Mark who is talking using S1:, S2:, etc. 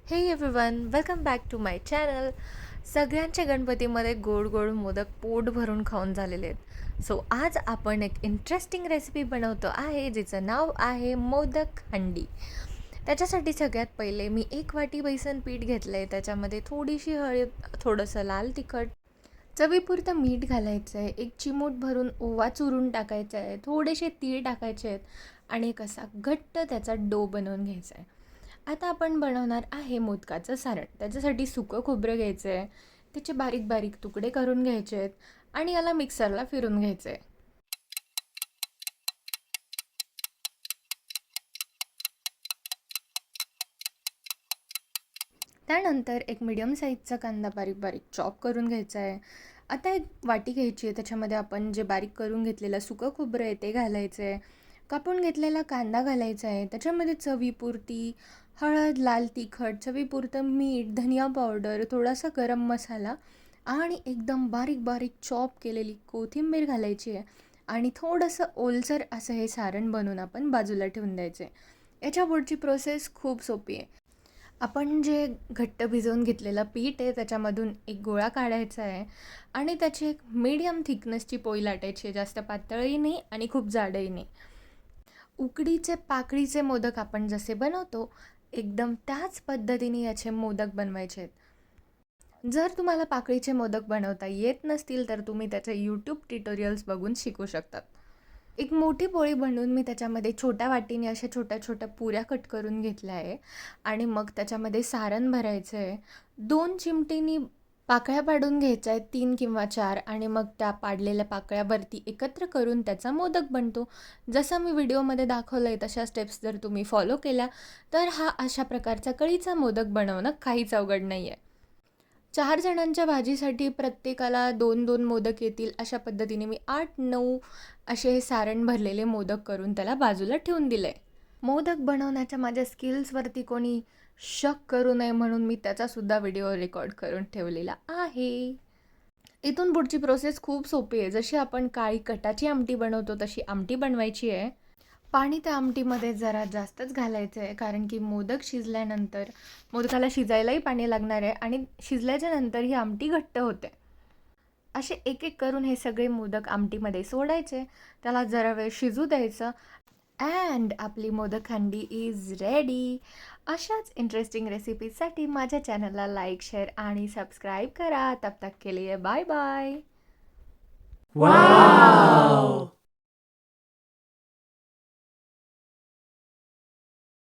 S1: हे everyone, welcome back to my channel. सगळ्यांच्या गणपतीमध्ये गोड गोड मोदक पोट भरून खाऊन झालेले आहेत. सो आज आपण एक इंटरेस्टिंग रेसिपी बनवतो आहे जिचं नाव आहे मोदक हंडी. त्याच्यासाठी सगळ्यात पहिले मी 1 वाटी बेसन पीठ घेतलं आहे. त्याच्यामध्ये थोडीशी हळद, थोडंसं लाल तिखट, चवीपुरतं मीठ घालायचं आहे, 1 चिमूट भरून ओवा चुरून टाकायचा आहे, थोडेसे तीळ टाकायचे आहेत आणि एक असा घट्ट त्याचा डो बनवून घ्यायचा आहे. आता आपण बनवणार आहे मोदकाचं सारण. त्याच्यासाठी सुकं खोबरं घ्यायचं आहे, त्याचे बारीक बारीक तुकडे करून घ्यायचे आहेत आणि याला मिक्सरला फिरून घ्यायचं आहे. त्यानंतर एक मीडियम साईजचा कांदा बारीक बारीक चॉप करून घ्यायचा आहे. आता एक वाटी घ्यायची आहे, त्याच्यामध्ये आपण जे बारीक करून घेतलेलं सुकं खोबरं आहे ते घालायचं आहे. कापून घेतलेला कांदा घालायचा आहे. त्याच्यामध्ये चवीपुरती हळद, लाल तिखट, चवीपुरतं मीठ, धनिया पावडर, थोडासा गरम मसाला आणि एकदम बारीक बारीक चॉप केलेली कोथिंबीर घालायची आहे आणि थोडंसं ओलसर असं हे सारण बनवून आपण बाजूला ठेवून द्यायचं आहे. याच्या पुढची प्रोसेस खूप सोपी आहे. आपण जे घट्ट भिजवून घेतलेलं पीठ आहे त्याच्यामधून एक गोळा काढायचा आहे आणि त्याची एक मीडियम थिकनेसची पोळी लाटायची आहे. जास्त पातळही नाही आणि खूप जाडही नाही. उकडीचे पाकळीचे मोदक आपण जसे बनवतो एकदम त्याच पद्धतीने याचे मोदक बनवायचे आहेत. जर तुम्हाला पाकळीचे मोदक बनवता येत नसतील तर तुम्ही त्याचे यूट्यूब ट्युटोरियल्स बघून शिकू शकतात. एक मोठी पोळी बनवून मी त्याच्यामध्ये छोट्या वाटीने अशा छोट्या छोट्या पुऱ्या कट करून घेतल्या आहे आणि मग त्याच्यामध्ये सारण भरायचं आहे. 2 चिमटीनी पाकळ्या पाडून घ्यायच्या आहेत, 3 किंवा 4, आणि मग त्या पाडलेल्या पाकळ्यावरती एकत्र करून त्याचा मोदक बनतो. जसं मी व्हिडिओमध्ये दाखवलं आहे तशा स्टेप्स जर तुम्ही फॉलो केल्या तर हा अशा प्रकारचा कळीचा मोदक बनवणं काहीच अवघड नाही आहे. 4 जणांच्या भाजीसाठी प्रत्येकाला 2-2 मोदक येतील अशा पद्धतीने मी 8-9 असे हे सारण भरलेले मोदक करून त्याला बाजूला ठेवून दिलं आहे. मोदक बनवण्याच्या माझ्या स्किल्सवरती कोणी शक करू नये म्हणून मी त्याचासुद्धा व्हिडिओ रेकॉर्ड करून ठेवलेला आहे. इथून पुढची प्रोसेस खूप सोपी आहे. जशी आपण काळी कटाची आमटी बनवतो तशी आमटी बनवायची आहे. पाणी त्या आमटीमध्ये जरा जास्तच घालायचं आहे कारण की मोदक शिजल्यानंतर मोदकाला शिजायलाही पाणी लागणार आहे आणि शिजल्याच्या नंतर ही आमटी घट्ट होते. असे एक एक करून हे सगळे मोदक आमटीमध्ये सोडायचे, त्याला जरा वेळ शिजू द्यायचं अँड आपली मोदक हंडी इज रेडी. अशाच इंटरेस्टिंग रेसिपीजसाठी माझ्या चॅनलला लाईक, शेअर आणि सबस्क्राईब करा. तब तक के लिए बाय बाय.
S2: Wow!